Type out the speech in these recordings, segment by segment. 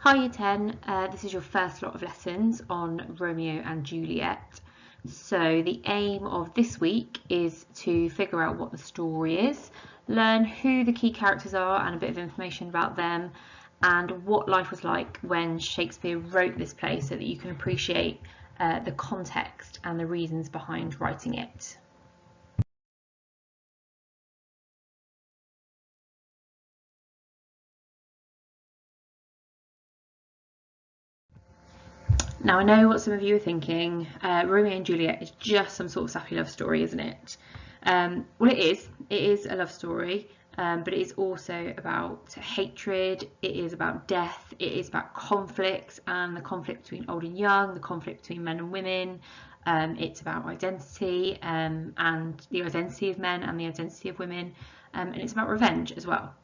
Hi Year 10, this is your first lot of lessons on Romeo and Juliet. So the aim of this week is to figure out what the story is, learn who the key characters are and a bit of information about them, and what life was like when Shakespeare wrote this play so that you can appreciate the context and the reasons behind writing it. Now I know what some of you are thinking, Romeo and Juliet is just some sort of sappy love story, isn't it? Well, it is a love story, but it is also about hatred, it is about death, it is about conflicts and the conflict between old and young, the conflict between men and women. It's about identity and the identity of men and the identity of women, and it's about revenge as well.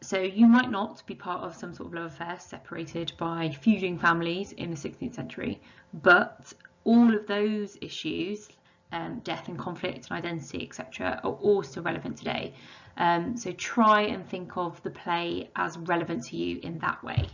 So you might not be part of some sort of love affair separated by feuding families in the 16th century, but all of those issues, death and conflict and identity, etc., are also relevant today. So try and think of the play as relevant to you in that way.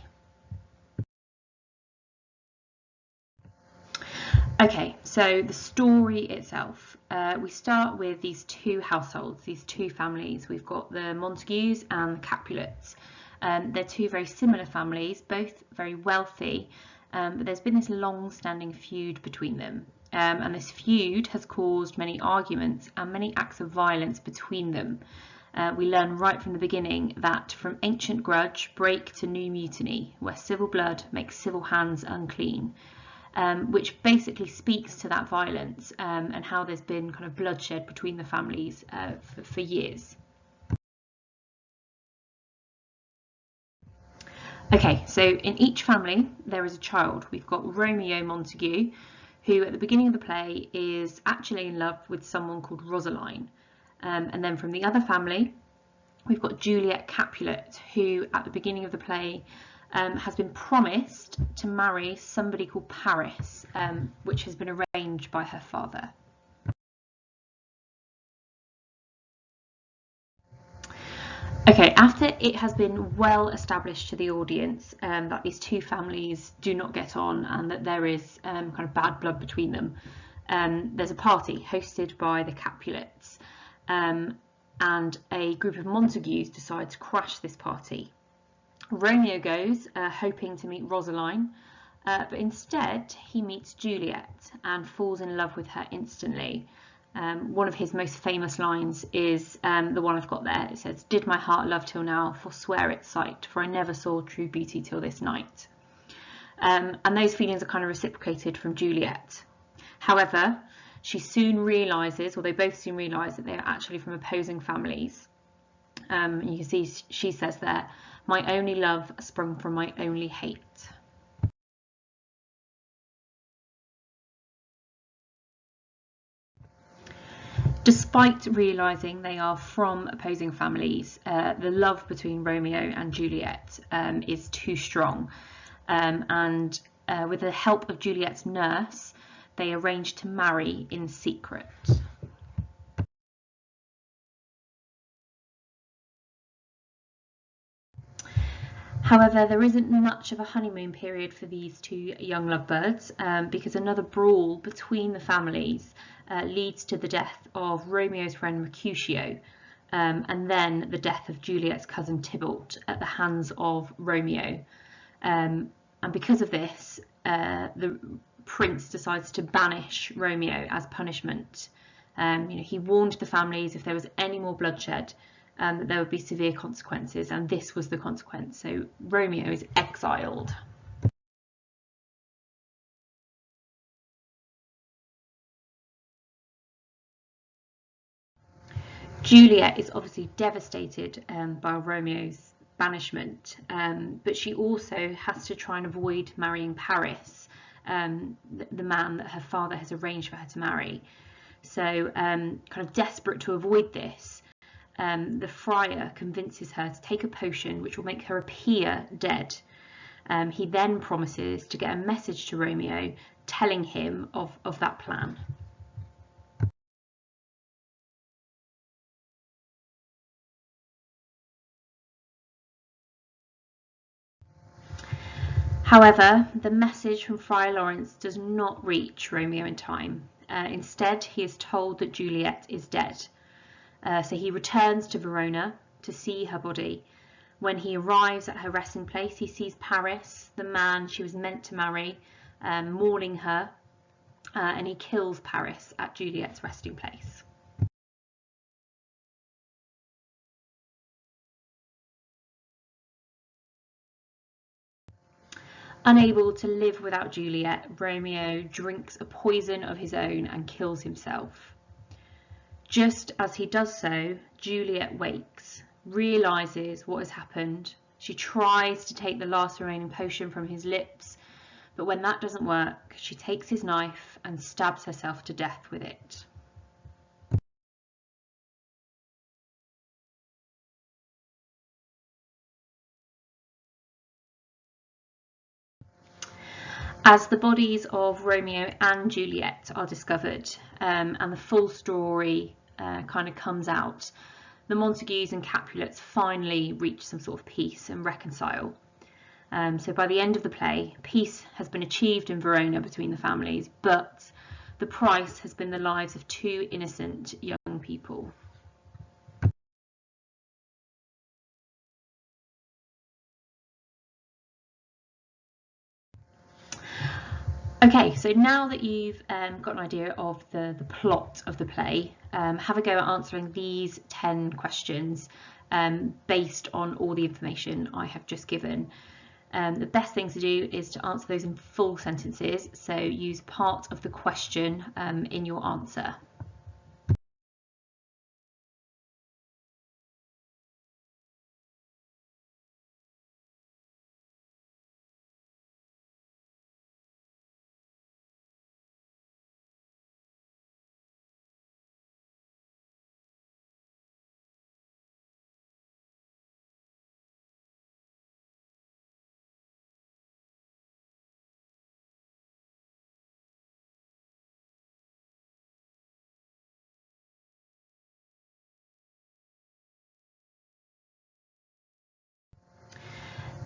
Okay, so the story itself. We start with these two households, these two families. We've got the Montagues and the Capulets. They're two very similar families, both very wealthy, but there's been this long-standing feud between them. And this feud has caused many arguments and many acts of violence between them. We learn right from the beginning that from ancient grudge break to new mutiny, where civil blood makes civil hands unclean. Which basically speaks to that violence and how there's been kind of bloodshed between the families for years. Okay, so in each family there is a child. We've got Romeo Montague, who at the beginning of the play is actually in love with someone called Rosaline. And then from the other family, we've got Juliet Capulet, who at the beginning of the play has been promised to marry somebody called Paris, which has been arranged by her father. Okay, after it has been well established to the audience that these two families do not get on and that there is kind of bad blood between them, there's a party hosted by the Capulets, and a group of Montagues decide to crash this party. Romeo goes hoping to meet Rosaline, but instead he meets Juliet and falls in love with her instantly. One of his most famous lines is the one I've got there. It says, "Did my heart love till now, forswear its sight, for I never saw true beauty till this night." And those feelings are kind of reciprocated from Juliet. However, she soon realises, or they both soon realise, that they are actually from opposing families. You can see she says there, "My only love sprung from my only hate." Despite realising they are from opposing families, the love between Romeo and Juliet is too strong. And with the help of Juliet's nurse, they arrange to marry in secret. However, there isn't much of a honeymoon period for these two young lovebirds because another brawl between the families leads to the death of Romeo's friend Mercutio, and then the death of Juliet's cousin Tybalt at the hands of Romeo. And because of this, the prince decides to banish Romeo as punishment. He warned the families if there was any more bloodshed, that there would be severe consequences, and this was the consequence. So Romeo is exiled. Juliet is obviously devastated by Romeo's banishment, but she also has to try and avoid marrying Paris, the man that her father has arranged for her to marry. So kind of desperate to avoid this, the friar convinces her to take a potion which will make her appear dead. He then promises to get a message to Romeo telling him of that plan. However, the message from Friar Lawrence does not reach Romeo in time. Instead, he is told that Juliet is dead. So he returns to Verona to see her body. When he arrives at her resting place, he sees Paris, the man she was meant to marry, mourning her, and he kills Paris at Juliet's resting place. Unable to live without Juliet, Romeo drinks a poison of his own and kills himself. Just as he does so, Juliet wakes, realises what has happened. She tries to take the last remaining potion from his lips, but when that doesn't work, she takes his knife and stabs herself to death with it. As the bodies of Romeo and Juliet are discovered, and the full story kind of comes out, the Montagues and Capulets finally reach some sort of peace and reconcile. So by the end of the play, peace has been achieved in Verona between the families, but the price has been the lives of two innocent young people. Okay, so now that you've got an idea of the plot of the play, have a go at answering these 10 questions based on all the information I have just given. The best thing to do is to answer those in full sentences, so use part of the question in your answer.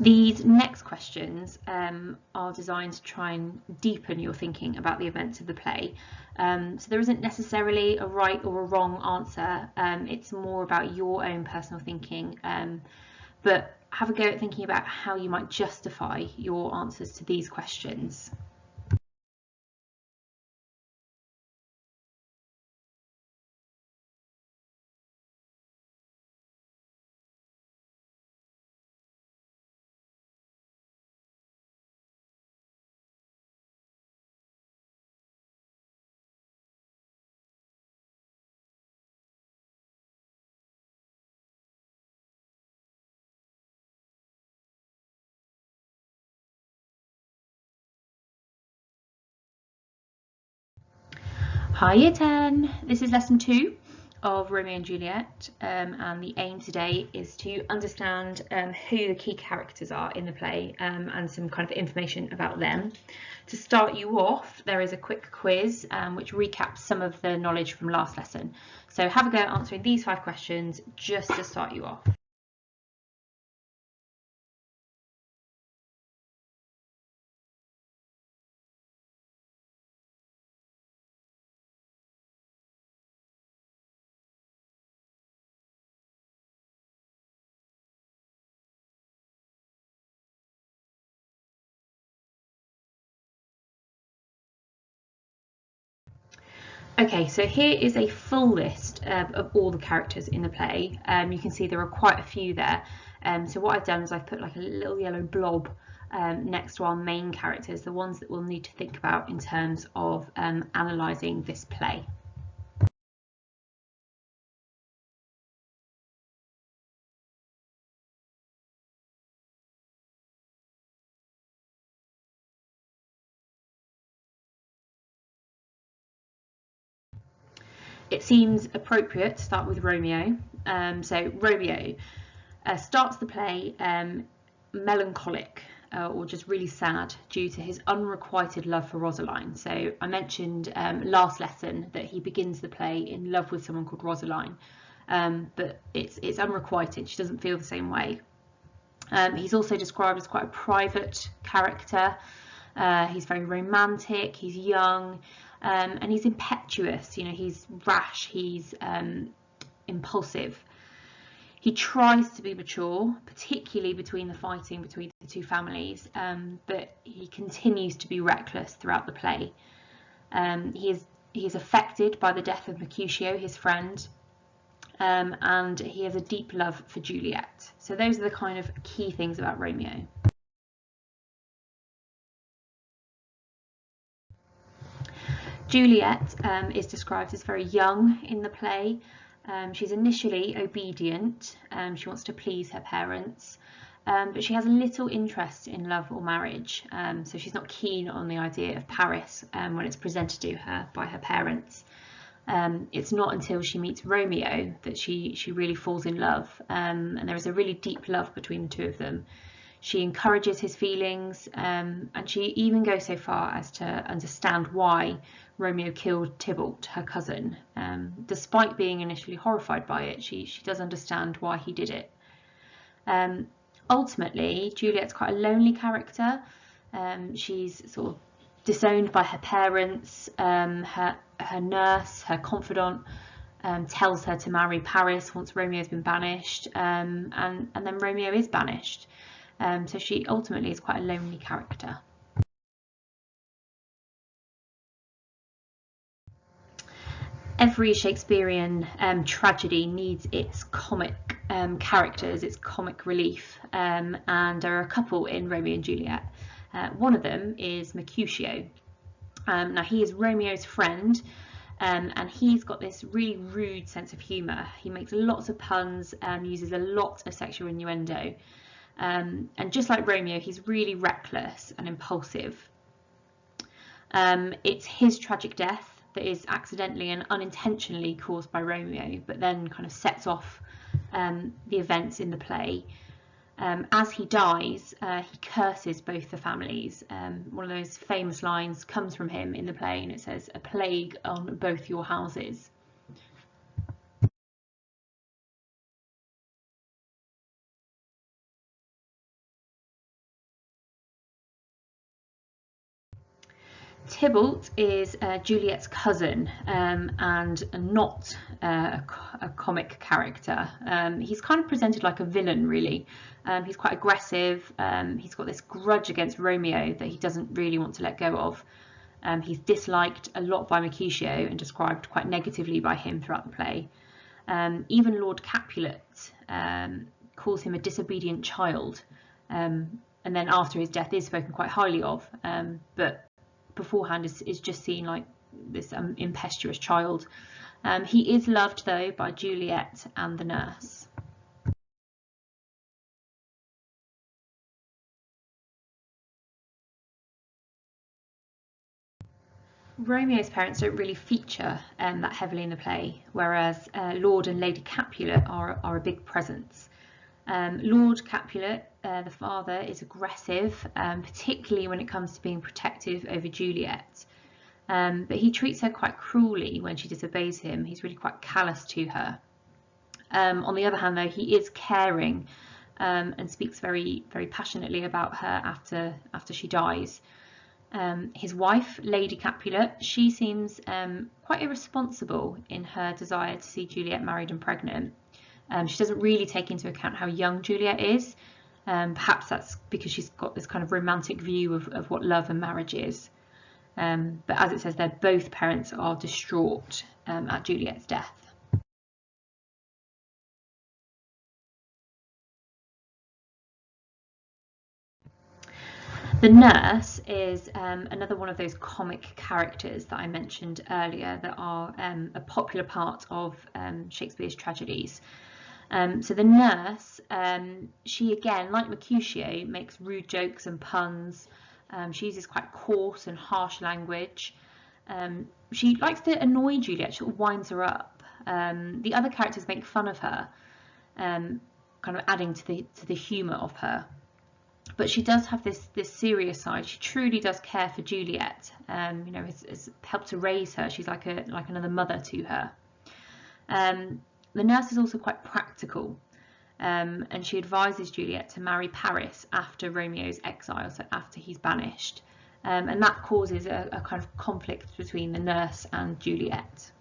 These next questions are designed to try and deepen your thinking about the events of the play. So there isn't necessarily a right or a wrong answer. It's more about your own personal thinking. But have a go at thinking about how you might justify your answers to these questions. Hi Year 10, this is lesson 2 of Romeo and Juliet, and the aim today is to understand who the key characters are in the play and some kind of information about them. To start you off, there is a quick quiz which recaps some of the knowledge from last lesson. So have a go at answering these 5 questions just to start you off. Okay, so here is a full list of all the characters in the play. You can see there are quite a few there. So what I've done is I've put like a little yellow blob next to our main characters, the ones that we'll need to think about in terms of analysing this play. It seems appropriate to start with Romeo. So Romeo starts the play melancholic or just really sad due to his unrequited love for Rosaline. So I mentioned last lesson that he begins the play in love with someone called Rosaline, but it's unrequited. She doesn't feel the same way. He's also described as quite a private character. He's very romantic, he's young, and he's impetuous. He's rash, he's impulsive. He tries to be mature, particularly between the fighting between the two families, but he continues to be reckless throughout the play. He is affected by the death of Mercutio, his friend, and he has a deep love for Juliet. So those are the kind of key things about Romeo. Juliet is described as very young in the play. She's initially obedient. She wants to please her parents, but she has little interest in love or marriage. So she's not keen on the idea of Paris when it's presented to her by her parents. It's not until she meets Romeo that she really falls in love, and there is a really deep love between the two of them. She encourages his feelings, and she even goes so far as to understand why Romeo killed Tybalt, her cousin. Despite being initially horrified by it, she does understand why he did it. Ultimately, Juliet's quite a lonely character. She's sort of disowned by her parents. Her nurse, her confidant, tells her to marry Paris once Romeo's been banished, and then Romeo is banished. So she ultimately is quite a lonely character. Every Shakespearean tragedy needs its comic characters, its comic relief, and there are a couple in Romeo and Juliet. One of them is Mercutio. Now he is Romeo's friend, and he's got this really rude sense of humour. He makes lots of puns, uses a lot of sexual innuendo. And just like Romeo, he's really reckless and impulsive. It's his tragic death that is accidentally and unintentionally caused by Romeo, but then kind of sets off the events in the play. As he dies, he curses both the families. One of those famous lines comes from him in the play, and it says, "A plague on both your houses." Tybalt is Juliet's cousin, and not a comic character. He's kind of presented like a villain, really. He's quite aggressive. He's got this grudge against Romeo that he doesn't really want to let go of. He's disliked a lot by Mercutio and described quite negatively by him throughout the play. Even Lord Capulet calls him a disobedient child, and then after his death is spoken quite highly of, but beforehand is just seen like this impetuous child. He is loved though by Juliet and the nurse. Romeo's parents don't really feature that heavily in the play, whereas Lord and Lady Capulet are a big presence. Lord Capulet, the father, is aggressive, particularly when it comes to being protective over Juliet. But he treats her quite cruelly when she disobeys him. He's really quite callous to her. On the other hand, though, he is caring and speaks very, very passionately about her after she dies. His wife, Lady Capulet, she seems quite irresponsible in her desire to see Juliet married and pregnant. She doesn't really take into account how young Juliet is. Perhaps that's because she's got this kind of romantic view of what love and marriage is. But as it says there, both parents are distraught at Juliet's death. The nurse is another one of those comic characters that I mentioned earlier that are a popular part of Shakespeare's tragedies. So the nurse, she again, like Mercutio, makes rude jokes and puns. She uses quite coarse and harsh language. She likes to annoy Juliet, she sort of winds her up. The other characters make fun of her, kind of adding to the humour of her. But she does have this serious side. She truly does care for Juliet. Has helped to raise her. She's like another mother to her. The nurse is also quite practical. and she advises Juliet to marry Paris after Romeo's exile, so after he's banished. And that causes a kind of conflict between the nurse and Juliet.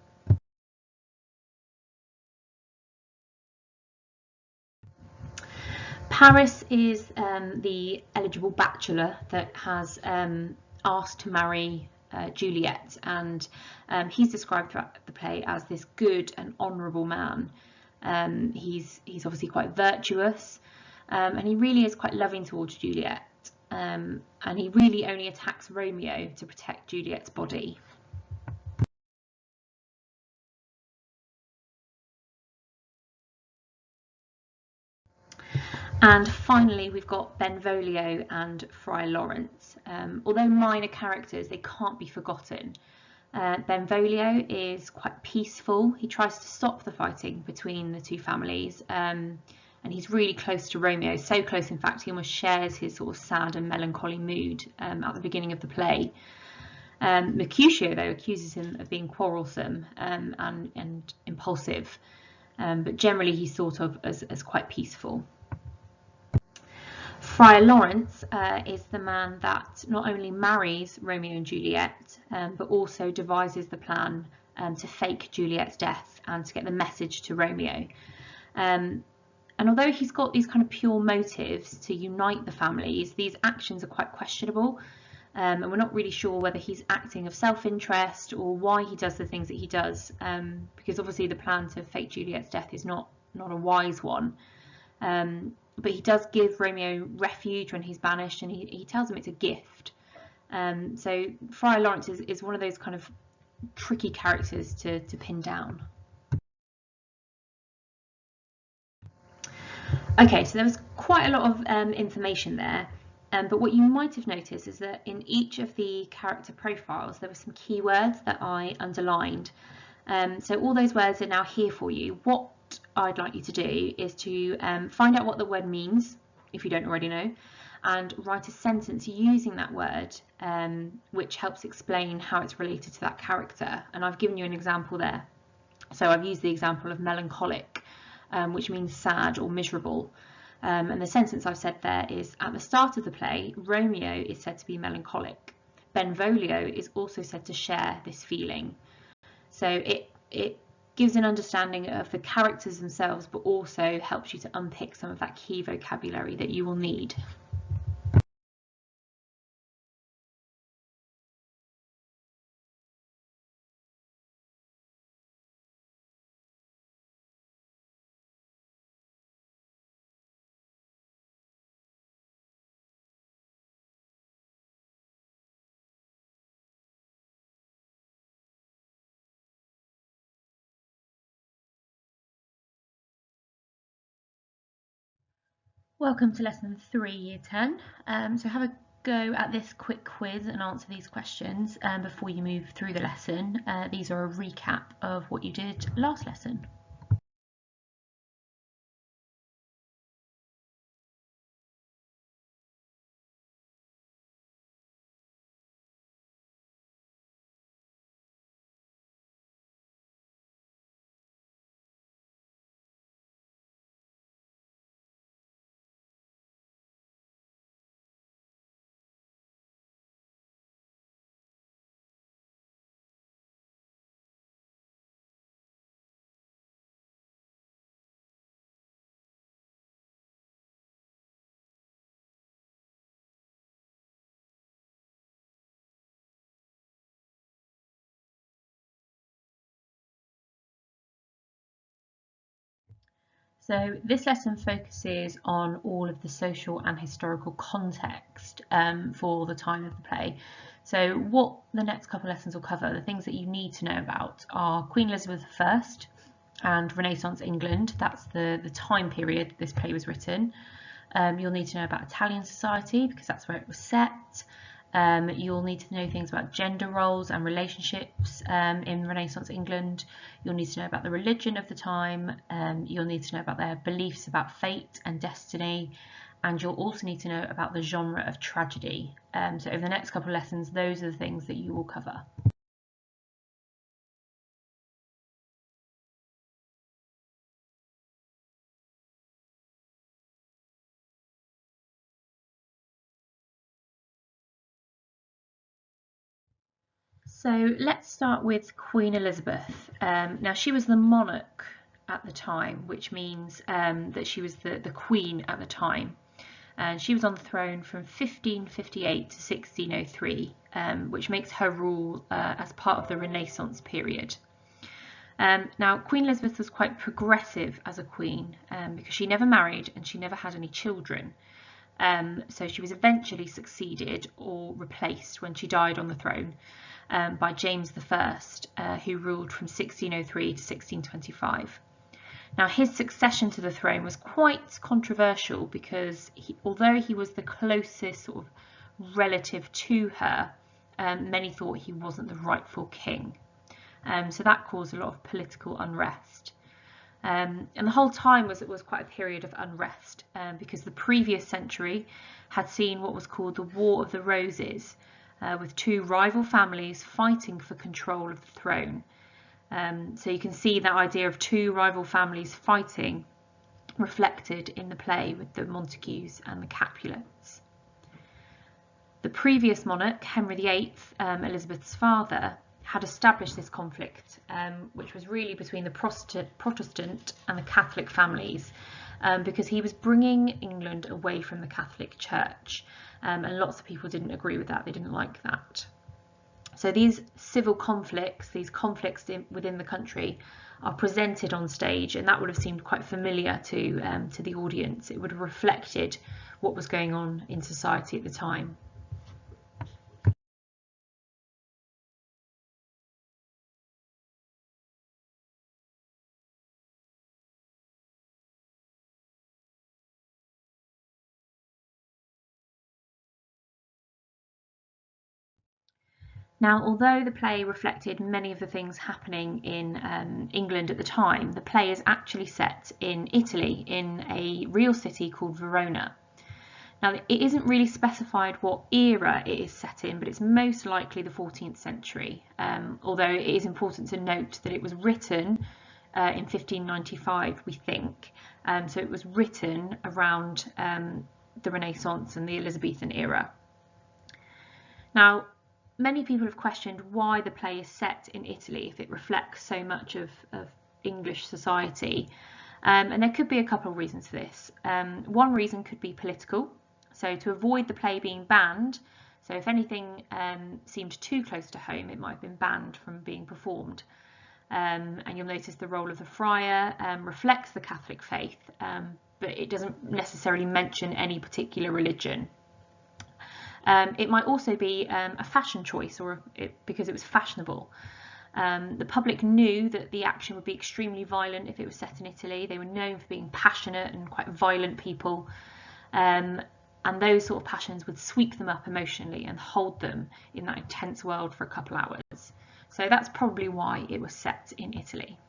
Paris is the eligible bachelor that has asked to marry Juliet, and he's described throughout the play as this good and honourable man. He's obviously quite virtuous, and he really is quite loving towards Juliet, and he really only attacks Romeo to protect Juliet's body. And finally, we've got Benvolio and Friar Lawrence. Although minor characters, they can't be forgotten. Benvolio is quite peaceful. He tries to stop the fighting between the two families, and he's really close to Romeo, so close in fact he almost shares his sort of sad and melancholy mood at the beginning of the play. Mercutio, though, accuses him of being quarrelsome and impulsive, but generally he's thought of as quite peaceful. Friar Lawrence is the man that not only marries Romeo and Juliet, but also devises the plan to fake Juliet's death and to get the message to Romeo. And although he's got these kind of pure motives to unite the families, these actions are quite questionable, and we're not really sure whether he's acting of self-interest or why he does the things that he does, because obviously the plan to fake Juliet's death is not a wise one. But he does give Romeo refuge when he's banished, and he tells him it's a gift. So Friar Lawrence is one of those kind of tricky characters to pin down. Okay, so there was quite a lot of information there, but what you might have noticed is that in each of the character profiles there were some keywords that I underlined. So all those words are now here for you. What I'd like you to do is to find out what the word means, if you don't already know, and write a sentence using that word, which helps explain how it's related to that character. And I've given you an example there. So I've used the example of melancholic, which means sad or miserable. And the sentence I've said there is, at the start of the play, Romeo is said to be melancholic. Benvolio is also said to share this feeling. So it gives an understanding of the characters themselves, but also helps you to unpick some of that key vocabulary that you will need. Welcome to lesson 3, year 10. So have a go at this quick quiz and answer these questions before you move through the lesson. These are a recap of what you did last lesson. So this lesson focuses on all of the social and historical context for the time of the play. So what the next couple of lessons will cover, the things that you need to know about, are Queen Elizabeth I and Renaissance England. That's the time period this play was written. You'll need to know about Italian society because that's where it was set. You'll need to know things about gender roles and relationships in Renaissance England. You'll need to know about the religion of the time. You'll need to know about their beliefs about fate and destiny. And you'll also need to know about the genre of tragedy. So over the next couple of lessons, those are the things that you will cover. So let's start with Queen Elizabeth. Now she was the monarch at the time, which means that she was the queen at the time. And she was on the throne from 1558 to 1603, which makes her rule as part of the Renaissance period. Now, Queen Elizabeth was quite progressive as a queen because she never married and she never had any children. So she was eventually succeeded or replaced when she died on the throne by James I, who ruled from 1603 to 1625. Now, his succession to the throne was quite controversial because although he was the closest sort of relative to her, many thought he wasn't the rightful king. So that caused a lot of political unrest. And the whole time was quite a period of unrest because the previous century had seen what was called the War of the Roses, with two rival families fighting for control of the throne. So you can see that idea of two rival families fighting reflected in the play with the Montagues and the Capulets. The previous monarch, Henry VIII, Elizabeth's father, had established this conflict, which was really between the Protestant and the Catholic families, because he was bringing England away from the Catholic Church, and lots of people didn't agree with that. They didn't like that. So these civil conflicts, these conflicts within the country, are presented on stage, and that would have seemed quite familiar to the audience. It would have reflected what was going on in society at the time. Now, although the play reflected many of the things happening in England at the time, the play is actually set in Italy, in a real city called Verona. Now, it isn't really specified what era it is set in, but it's most likely the 14th century, although it is important to note that it was written in 1595, we think. So it was written around the Renaissance and the Elizabethan era. Now, many people have questioned why the play is set in Italy if it reflects so much of English society. And there could be a couple of reasons for this. One reason could be political. So to avoid the play being banned, so if anything seemed too close to home, it might have been banned from being performed. And you'll notice the role of the friar reflects the Catholic faith, but it doesn't necessarily mention any particular religion. It might also be a fashion choice, or because it was fashionable. The public knew that the action would be extremely violent if it was set in Italy. They were known for being passionate and quite violent people, and those sort of passions would sweep them up emotionally and hold them in that intense world for a couple hours. So that's probably why it was set in Italy.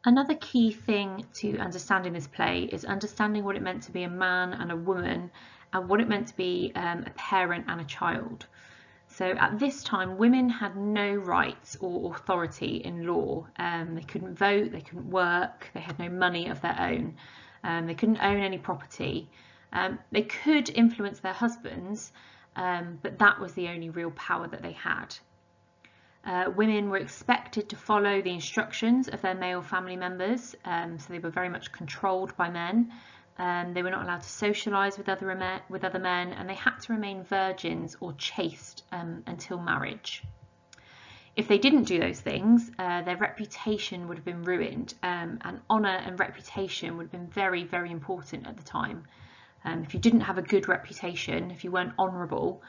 Another key thing to understanding this play is understanding what it meant to be a man and a woman, and what it meant to be a parent and a child. So at this time, women had no rights or authority in law. They couldn't vote, they couldn't work, they had no money of their own, they couldn't own any property. They could influence their husbands, but that was the only real power that they had. Women were expected to follow the instructions of their male family members, so they were very much controlled by men. They were not allowed to socialise with other men, and they had to remain virgins or chaste until marriage. If they didn't do those things, their reputation would have been ruined, and honour and reputation would have been very, very important at the time. If you didn't have a good reputation, if you weren't honourable,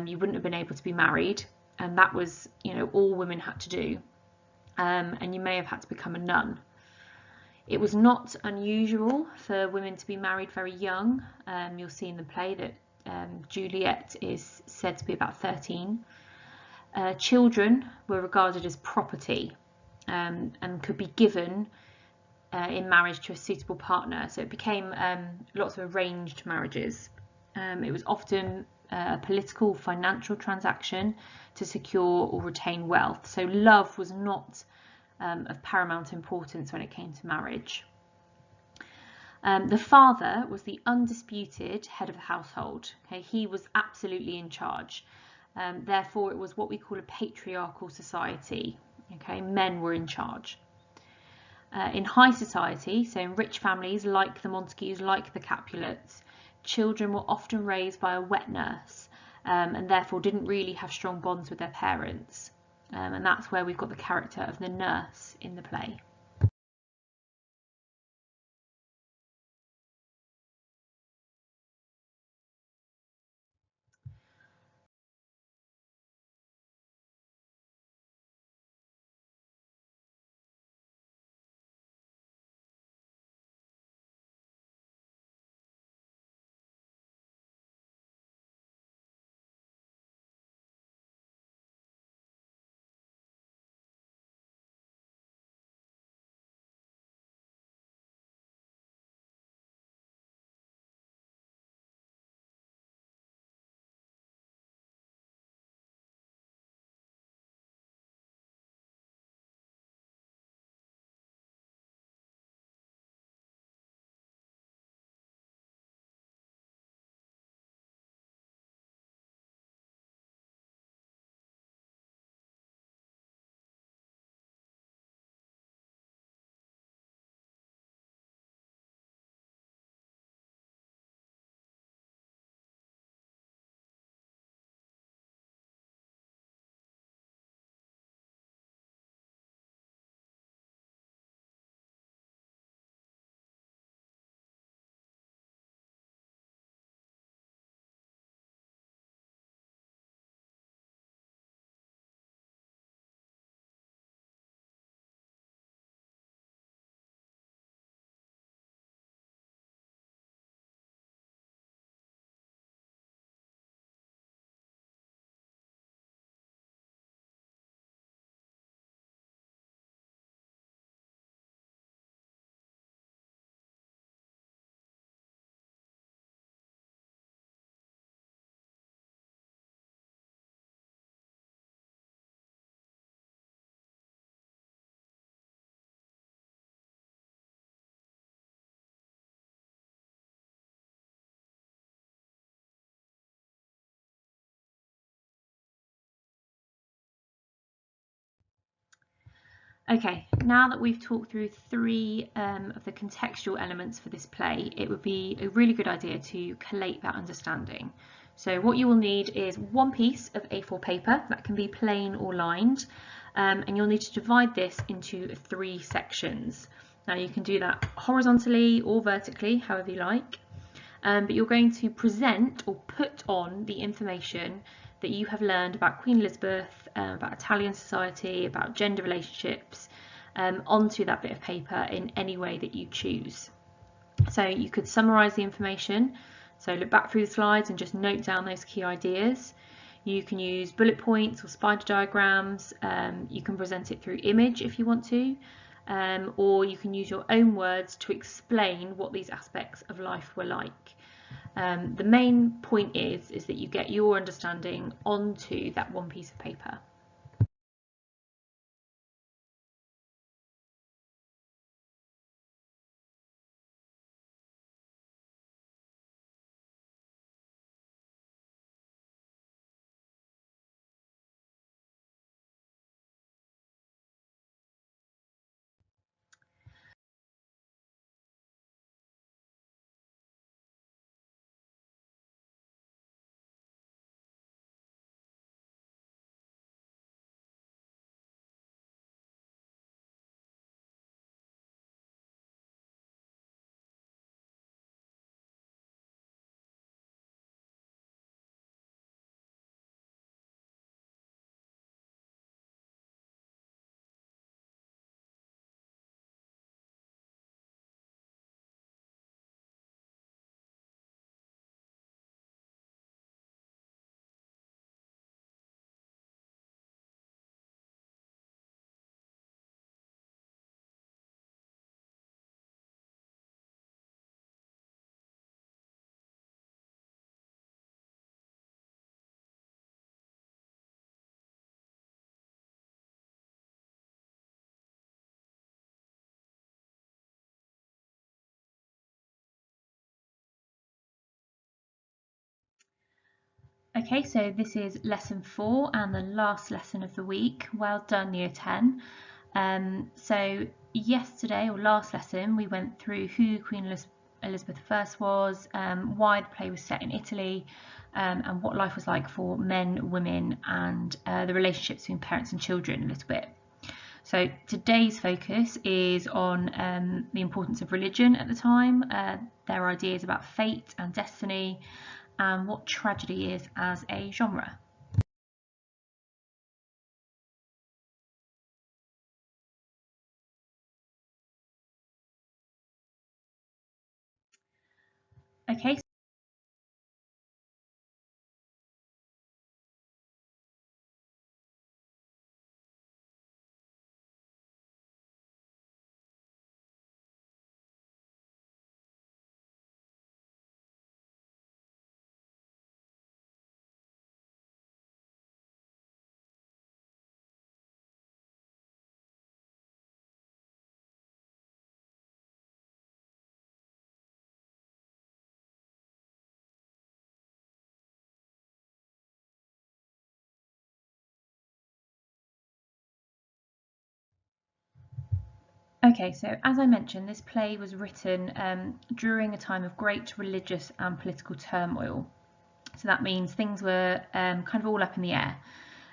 you wouldn't have been able to be married. And that was, all women had to do. And you may have had to become a nun. It was not unusual for women to be married very young. You'll see in the play that Juliet is said to be about 13. Children were regarded as property. and could be given in marriage to a suitable partner. So it became lots of arranged marriages. It was often a political, financial transaction to secure or retain wealth. So love was not of paramount importance when it came to marriage. The father was the undisputed head of the household. Okay, he was absolutely in charge. Therefore, it was what we call a patriarchal society. Okay, men were in charge. In high society, so in rich families like the Montagues, like the Capulets, children were often raised by a wet nurse and therefore didn't really have strong bonds with their parents. And that's where we've got the character of the nurse in the play. Okay, now that we've talked through three of the contextual elements for this play, it would be a really good idea to collate that understanding. So what you will need is one piece of A4 paper that can be plain or lined, and you'll need to divide this into three sections. Now you can do that horizontally or vertically, however you like, but you're going to present or put on the information that you have learned about Queen Elizabeth, about Italian society, about gender relationships, onto that bit of paper in any way that you choose. So you could summarise the information, so look back through the slides and just note down those key ideas. You can use bullet points or spider diagrams, you can present it through image if you want to, or you can use your own words to explain what these aspects of life were like. The main point is that you get your understanding onto that one piece of paper. Okay, so this is lesson 4 and the last lesson of the week. Well done, year 10. So yesterday, or last lesson, we went through who Queen Elizabeth I was, why the play was set in Italy, and what life was like for men, women, and the relationships between parents and children a little bit. So today's focus is on the importance of religion at the time, their ideas about fate and destiny, and what tragedy is as a genre. Okay. Okay, so as I mentioned, this play was written during a time of great religious and political turmoil. So that means things were kind of all up in the air.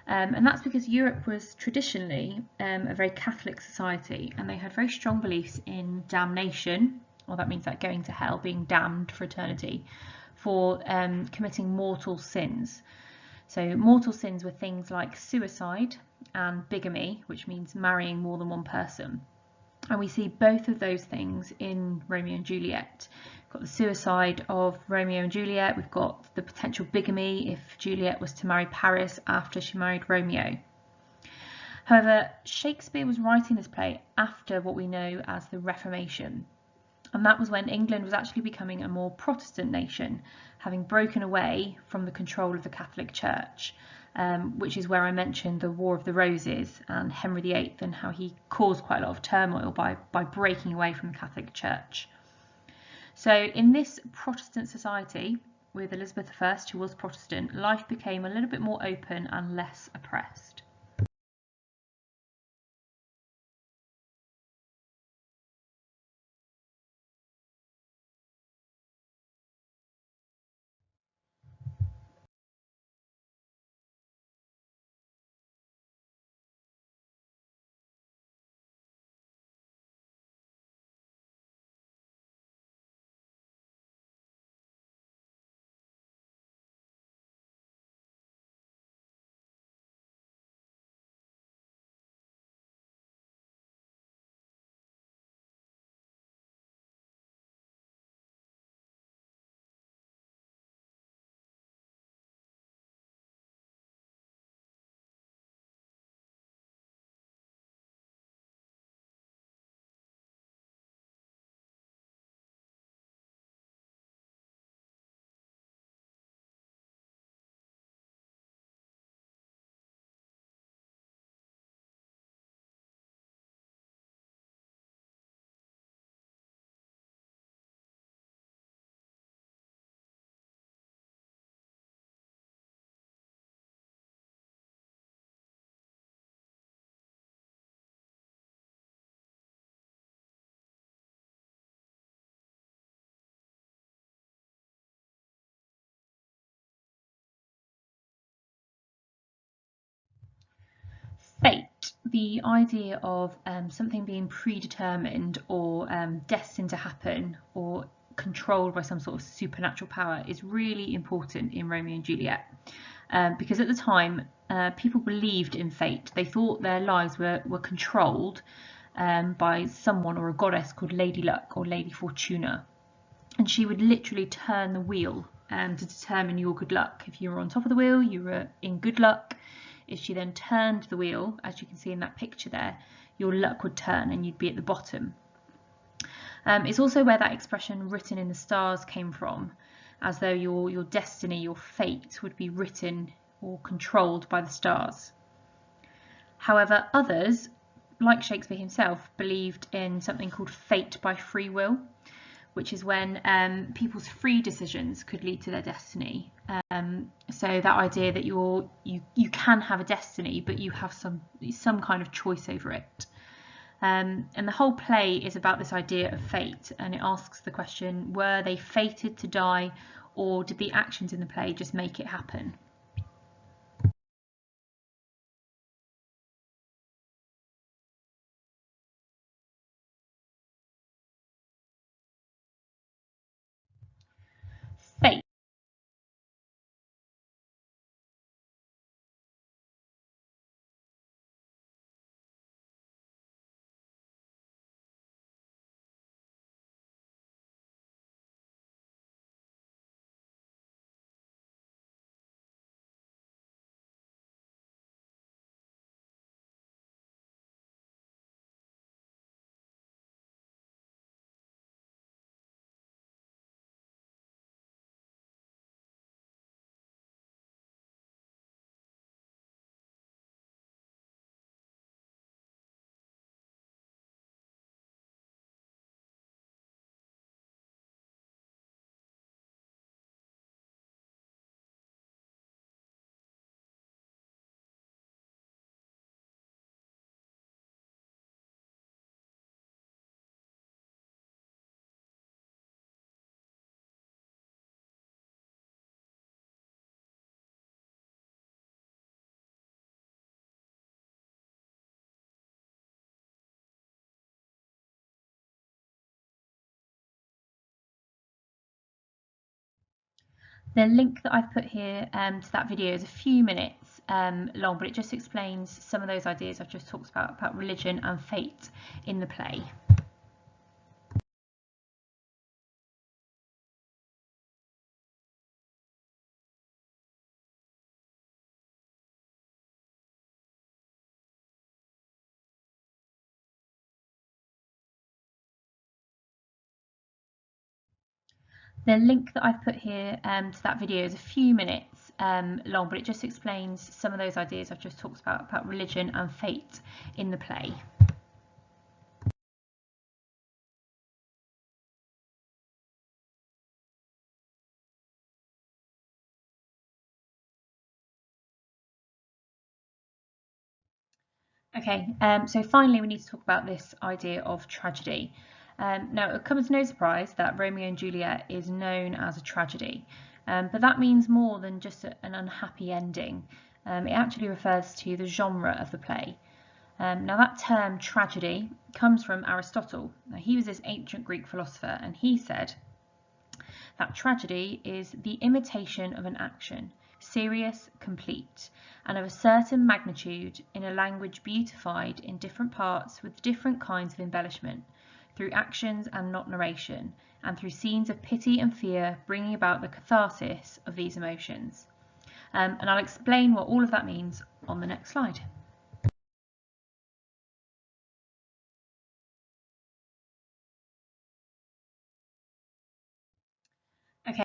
And that's because Europe was traditionally a very Catholic society, and they had very strong beliefs in damnation, or that means like going to hell, being damned for eternity, for committing mortal sins. So mortal sins were things like suicide and bigamy, which means marrying more than one person. And we see both of those things in Romeo and Juliet. We've got the suicide of Romeo and Juliet, we've got the potential bigamy if Juliet was to marry Paris after she married Romeo. However, Shakespeare was writing this play after what we know as the Reformation, and that was when England was actually becoming a more Protestant nation, having broken away from the control of the Catholic Church. Which is where I mentioned the War of the Roses and Henry VIII and how he caused quite a lot of turmoil by breaking away from the Catholic Church. So in this Protestant society, with Elizabeth I, who was Protestant, life became a little bit more open and less oppressed. Fate, the idea of something being predetermined or destined to happen or controlled by some sort of supernatural power, is really important in Romeo and Juliet. Because at the time, people believed in fate. They thought their lives were controlled by someone or a goddess called Lady Luck or Lady Fortuna. And she would literally turn the wheel to determine your good luck. If you were on top of the wheel, you were in good luck. If she then turned the wheel, as you can see in that picture there, your luck would turn and you'd be at the bottom. It's also where that expression written in the stars came from, as though your destiny, your fate would be written or controlled by the stars. However, others, like Shakespeare himself, believed in something called fate by free will, which is when people's free decisions could lead to their destiny. So that idea that you can have a destiny, but you have some kind of choice over it. And the whole play is about this idea of fate, and it asks the question, were they fated to die, or did the actions in the play just make it happen? Fate. The link that I've put here to that video is a few minutes long, but it just explains some of those ideas I've just talked about religion and fate in the play. The link that I've put here to that video is a few minutes long, but it just explains some of those ideas I've just talked about religion and fate in the play. Okay, so finally we need to talk about this idea of tragedy. Now, it comes as no surprise that Romeo and Juliet is known as a tragedy, but that means more than just an unhappy ending. It actually refers to the genre of the play. Now, that term tragedy comes from Aristotle. Now, he was this ancient Greek philosopher, and he said that tragedy is the imitation of an action, serious, complete, and of a certain magnitude, in a language beautified in different parts with different kinds of embellishment, through actions and not narration, and through scenes of pity and fear, bringing about the catharsis of these emotions. And I'll explain what all of that means on the next slide. Okay.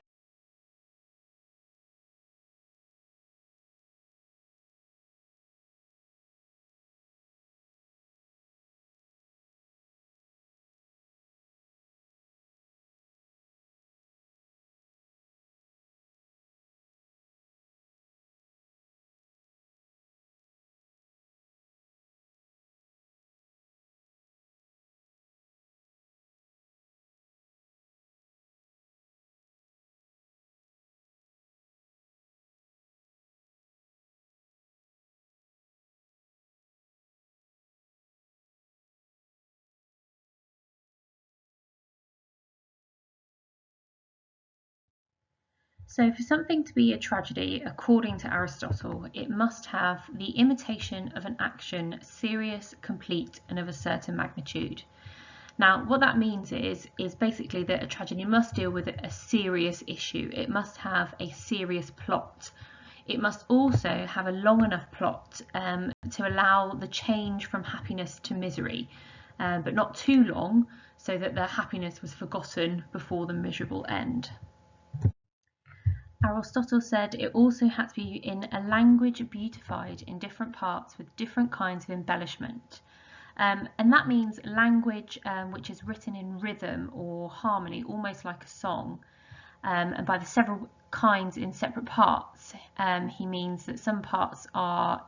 So for something to be a tragedy, according to Aristotle, it must have the imitation of an action, serious, complete, and of a certain magnitude. Now, what that means is basically that a tragedy must deal with a serious issue. It must have a serious plot. It must also have a long enough plot to allow the change from happiness to misery, but not too long so that the happiness was forgotten before the miserable end. Aristotle said it also had to be in a language beautified in different parts with different kinds of embellishment. And that means language which is written in rhythm or harmony, almost like a song. And by the several kinds in separate parts, he means that some parts are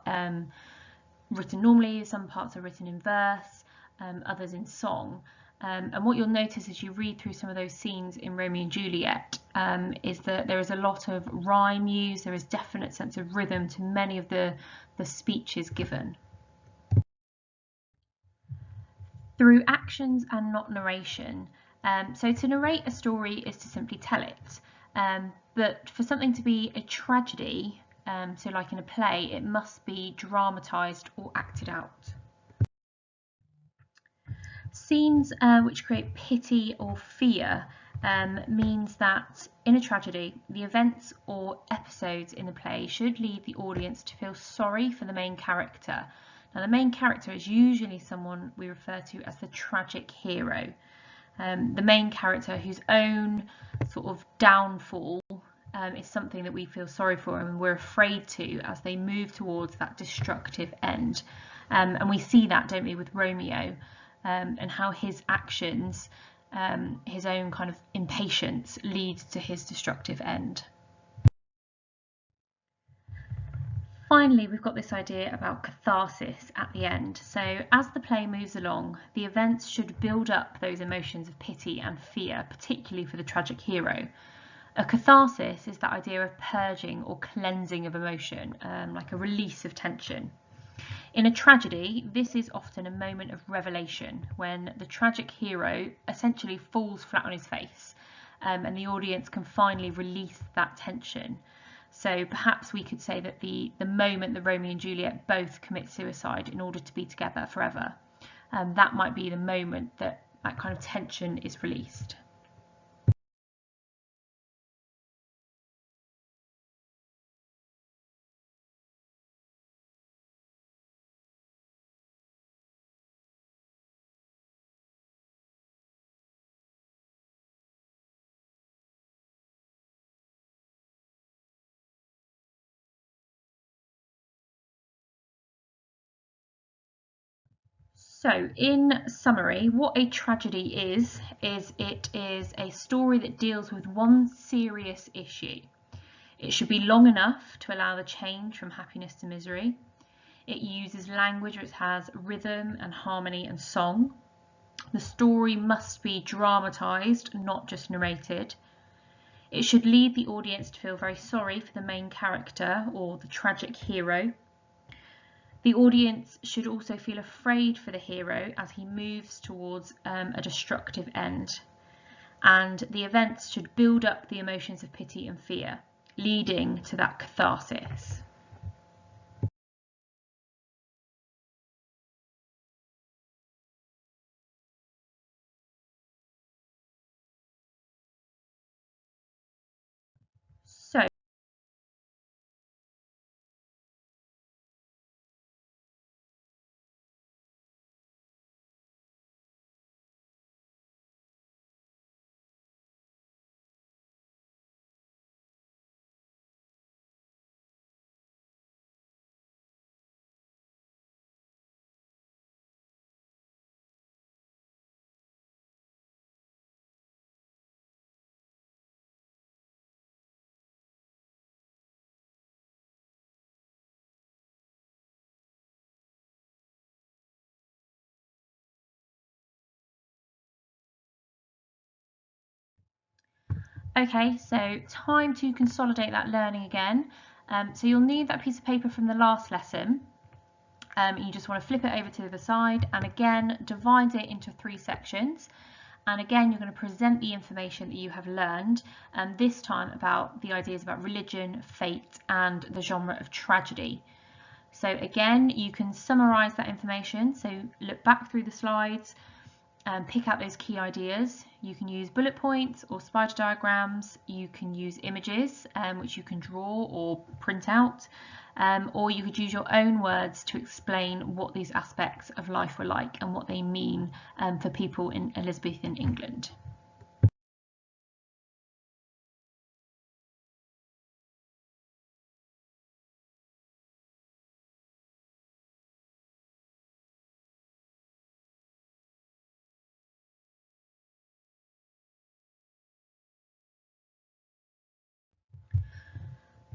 written normally, some parts are written in verse, others in song. And what you'll notice as you read through some of those scenes in Romeo and Juliet is that there is a lot of rhyme used, there is definite sense of rhythm to many of the speeches given. Through actions and not narration. So to narrate a story is to simply tell it. But for something to be a tragedy, so like in a play, it must be dramatised or acted out. Scenes which create pity or fear means that in a tragedy, the events or episodes in the play should lead the audience to feel sorry for the main character. Now, the main character is usually someone we refer to as the tragic hero. The main character whose own sort of downfall is something that we feel sorry for and we're afraid to as they move towards that destructive end. And we see that, don't we, with Romeo and how his actions, his own kind of impatience leads to his destructive end. Finally, we've got this idea about catharsis at the end. So as the play moves along, the events should build up those emotions of pity and fear, particularly for the tragic hero. A catharsis is that idea of purging or cleansing of emotion, like a release of tension. In a tragedy, this is often a moment of revelation when the tragic hero essentially falls flat on his face and the audience can finally release that tension. So perhaps we could say that the moment that Romeo and Juliet both commit suicide in order to be together forever, that might be the moment that that kind of tension is released. So, in summary, what a tragedy is it is a story that deals with one serious issue. It should be long enough to allow the change from happiness to misery. It uses language which has rhythm and harmony and song. The story must be dramatised, not just narrated. It should lead the audience to feel very sorry for the main character or the tragic hero. The audience should also feel afraid for the hero as he moves towards a destructive end. And the events should build up the emotions of pity and fear, leading to that catharsis. So, okay, so time to consolidate that learning again. So you'll need that piece of paper from the last lesson. You just want to flip it over to the side and again divide it into 3 sections. And again, you're going to present the information that you have learned, this time about the ideas about religion, fate, and the genre of tragedy. So again, you can summarise that information. So look back through the slides, pick out those key ideas. You can use bullet points or spider diagrams. You can use images, which you can draw or print out. Or you could use your own words to explain what these aspects of life were like and what they mean for people in Elizabethan England.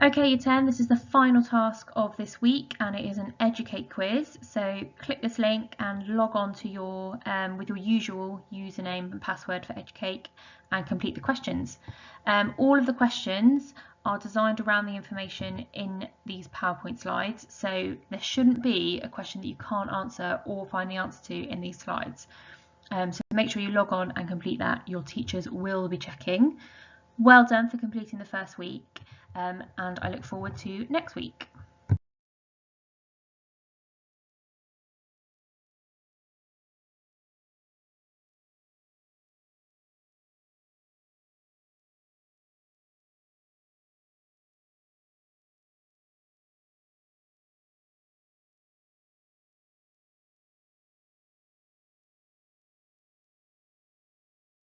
Okay, Year 10, this is the final task of this week and it is an Educate quiz. So click this link and log on to your with your usual username and password for Educate and complete the questions. All of the questions are designed around the information in these PowerPoint slides, so there shouldn't be a question that you can't answer or find the answer to in these slides. So make sure you log on and complete that. Your teachers will be checking. Well done for completing the first week, and I look forward to next week.